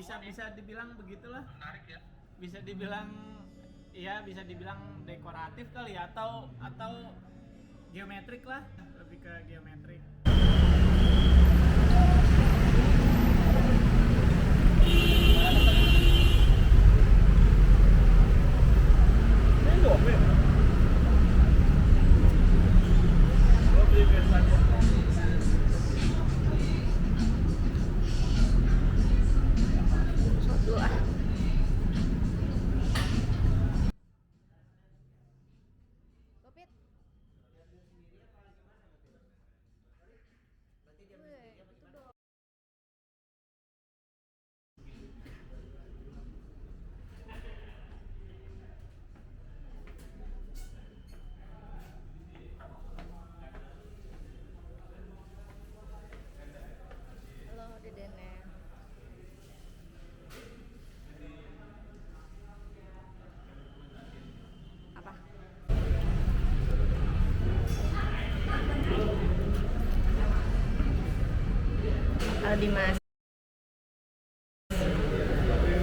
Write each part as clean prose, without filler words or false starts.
bisa dibilang begitulah. Menarik ya. Bisa dibilang ya, bisa dibilang dekoratif kali ya, atau geometrik lah, lebih ke geometrik. Dimas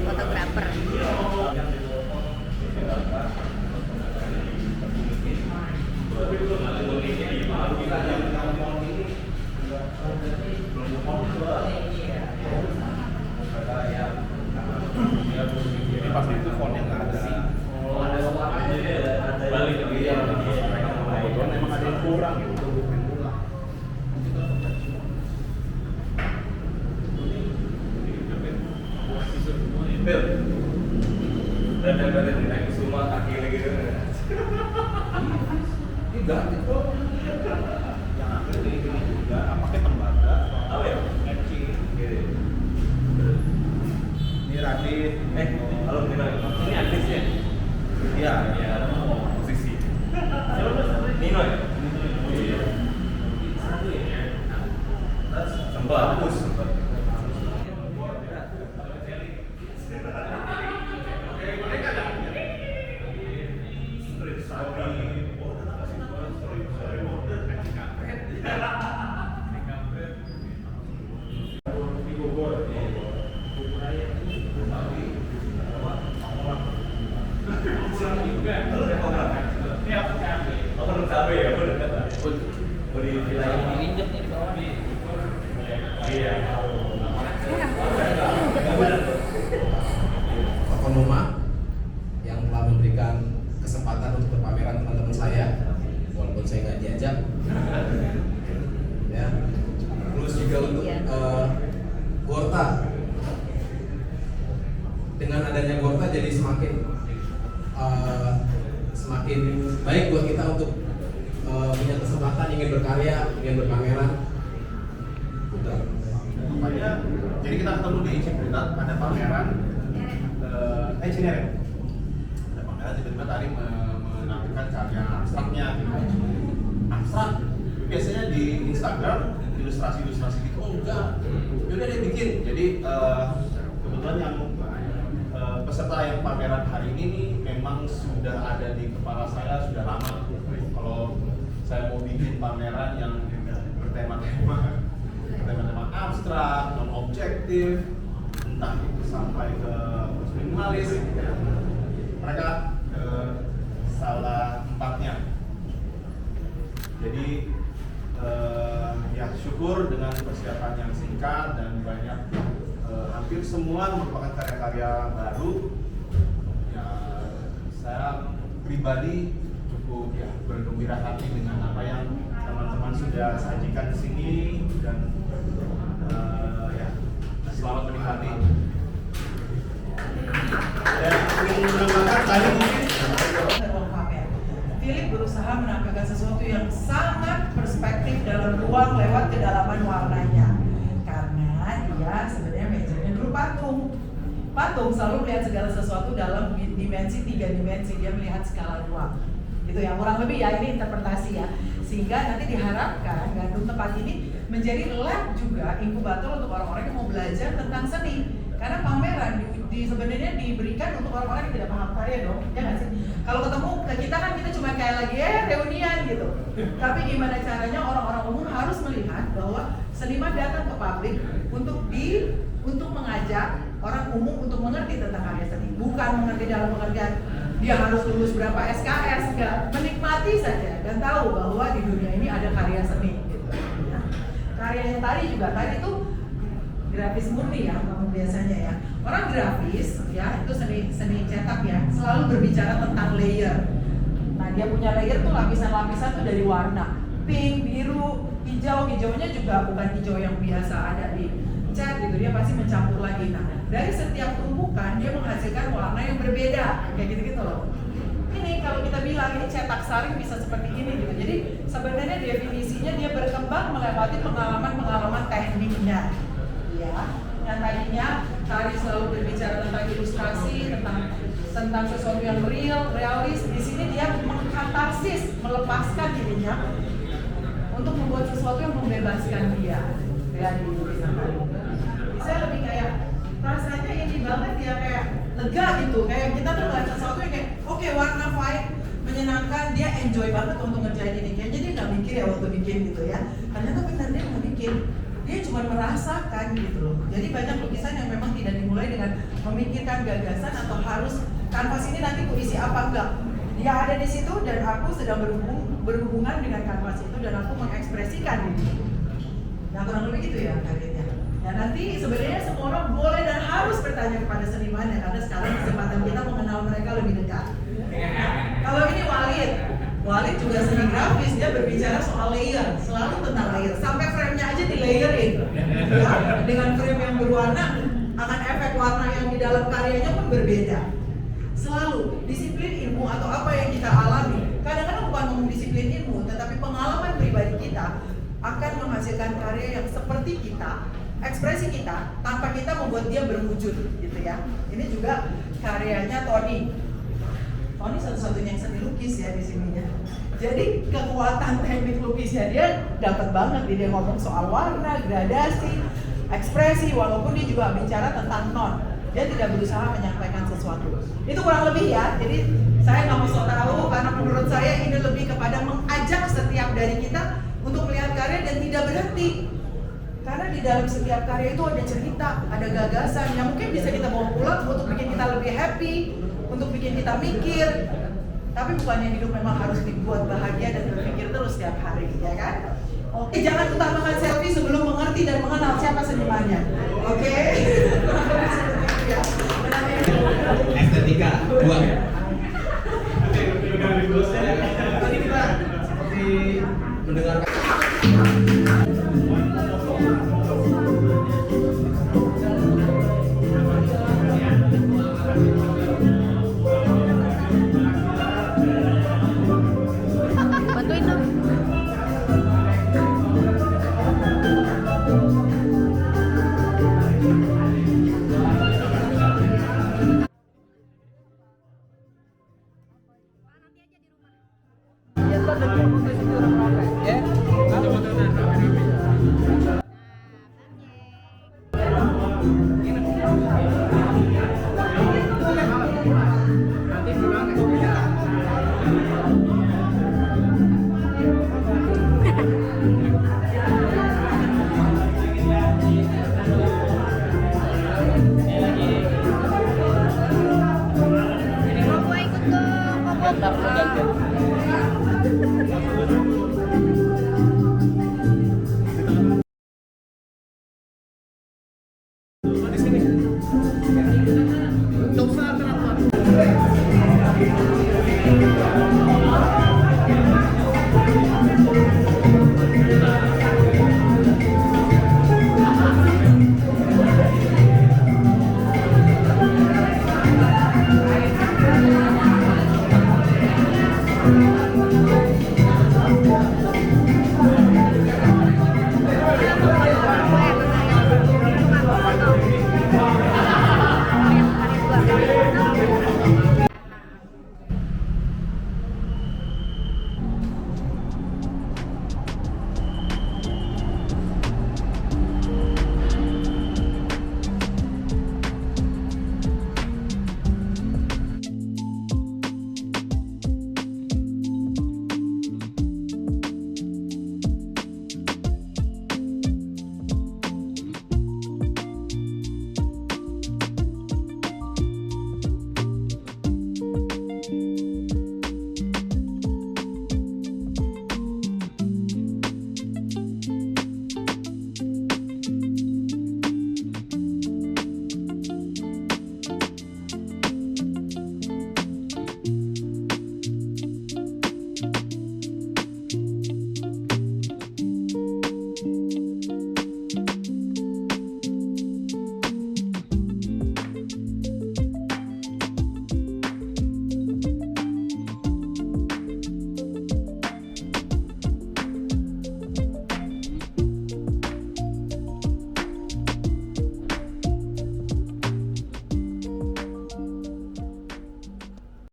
fotografer. Ini pasti itu fontnya nggak ada. Balik ke dia. Kebetulan emang ada yang kurang gitu. Bil, dan naik semua kaki lagi gitu. Ini ganti kok. Yang ambil ini juga pakai tembaga. Apa ya? Eci. Ini Radit. Halo Nino. Ini artis ya? Iya. Iya. Musisi. Nino ya? Iya. Sempat hapus. Noma yang telah memberikan kesempatan untuk berpameran teman-teman saya, walaupun saya nggak diajak. Ya. Terus juga untuk Gorta. Dengan adanya Gorta jadi semakin baik buat kita untuk punya kesempatan ingin berkarya, ingin berpameran. Udah. Makanya jadi kita ketemu di Ciputat, ada pameran engineering. Ada pameran tiba-tiba tadi menampilkan karya abstraknya gitu. Abstrak biasanya di Instagram ilustrasi-ilustrasi gitu, oh enggak, yaudah dia bikin. Jadi kebetulan yang peserta yang pameran hari ini nih memang sudah ada di kepala saya sudah lama. Kalau saya mau bikin pameran yang bertema-tema abstrak, non objektif, entah itu sampai ke minimalis, mereka salah tempatnya. Jadi ya syukur dengan persiapan yang singkat dan banyak, hampir semua merupakan karya-karya baru. Ya, saya pribadi cukup ya bergembira hati dengan apa yang teman-teman sudah sajikan di sini dan ya selamat menikmati. Dan ingin menambahkan tadi mungkin Philip berusaha menampilkan sesuatu yang sangat perspektif dalam ruang lewat kedalaman warnanya. Karena dia sebenarnya mejanya dulu patung selalu melihat segala sesuatu dalam dimensi 3 dimensi, dia melihat skala ruang. Itu yang kurang lebih ya, ini interpretasi ya. Sehingga nanti diharapkan Gandum tempat ini menjadi lab juga, inkubator untuk orang-orang yang mau belajar tentang seni. Karena pameran sebenarnya diberikan untuk orang-orang yang tidak paham karya dong, ya nggak sih? Kalau ketemu ke kita kan kita cuma kayak lagi reunian gitu. Tapi gimana caranya orang-orang umum harus melihat bahwa seniman datang ke publik untuk mengajak orang umum untuk mengerti tentang karya seni. Bukan mengerti dalam pengertian dia harus lulus berapa SKS, enggak. Menikmati saja dan tahu bahwa di dunia ini ada karya seni. Gitu, ya. Karyanya tadi juga, tadi itu grafis murni ya, kamu biasanya ya. Orang grafis ya, itu seni cetak ya, selalu berbicara tentang layer. Nah, dia punya layer tuh lapisan-lapisan tuh dari warna. Pink, biru, hijau, hijaunya juga bukan hijau yang biasa ada di cat gitu, dia pasti mencampur lagi. Nah, dari setiap tumpukan dia menghasilkan warna yang berbeda, kayak gitu-gitu loh. Ini kalau kita bilang ini cetak saring bisa seperti ini gitu. Jadi sebenarnya definisinya dia berkembang melewati pengalaman-pengalaman tekniknya. Ya, yang tadinya Tari selalu berbicara tentang ilustrasi, tentang sesuatu yang real, realis. Di sini dia mengkatarsis, melepaskan dirinya untuk membuat sesuatu yang membebaskan dia dari lukisan tadi. Saya lebih kayak rasanya ini banget ya, kayak lega gitu, kayak kita tuh ngeliat sesuatu yang kayak oke, warna fine, menyenangkan, dia enjoy banget untuk ngerjain ini. Kayaknya dia nggak mikir ya waktu bikin gitu ya. Ternyata benar dia nggak bikin, dia cuma merasakan gitu loh. Jadi banyak lukisan yang memang tidak dimulai dengan memikirkan gagasan atau harus kanvas ini nanti kuisi apa, enggak. Dia ada di situ dan aku sedang berhubungan dengan kanvas itu dan aku mengekspresikan ini. Nah, kurang lebih gitu ya karyanya. Ya nanti sebenarnya semua orang boleh dan harus bertanya kepada seniman ya, karena sekarang kesempatan kita mengenal mereka lebih dekat. Kalau ini Walid juga seni grafis, dia berbicara soal layer, selalu tentang layer. Sampai frame-nya aja di layerin. Ya, dengan frame yang berwarna, akan efek warna yang di dalam karyanya pun berbeda. Selalu disiplin ilmu atau apa yang kita alami, kadang-kadang bukan ngomong disiplin ilmu, tetapi pengalaman pribadi kita akan menghasilkan karya yang seperti kita, ekspresi kita, tanpa kita membuat dia berwujud gitu ya. Ini juga karyanya Tony satu-satunya yang seni lukis ya di sini ya. Jadi kekuatan teknik lukisnya dia dapat banget, dia ngomong soal warna, gradasi, ekspresi, walaupun dia juga bicara tentang non. Dia tidak berusaha menyampaikan sesuatu. Itu kurang lebih ya. Jadi saya nggak mau sok tahu, karena menurut saya ini lebih kepada mengajak setiap dari kita untuk melihat karya dan tidak berhenti. Karena di dalam setiap karya itu ada cerita, ada gagasan yang mungkin bisa kita bawa pulang untuk bikin kita lebih happy, untuk bikin kita mikir. Tapi bukannya hidup memang harus dibuat bahagia dan berpikir terus setiap hari, ya kan? Oke, jangan utamakan selfie sebelum mengerti dan mengenal siapa senimannya. Oke? Estetika, buang. Tadi kita seperti Mendengarkan. Bantuin dong. Mau gua ikut dong, mau gua.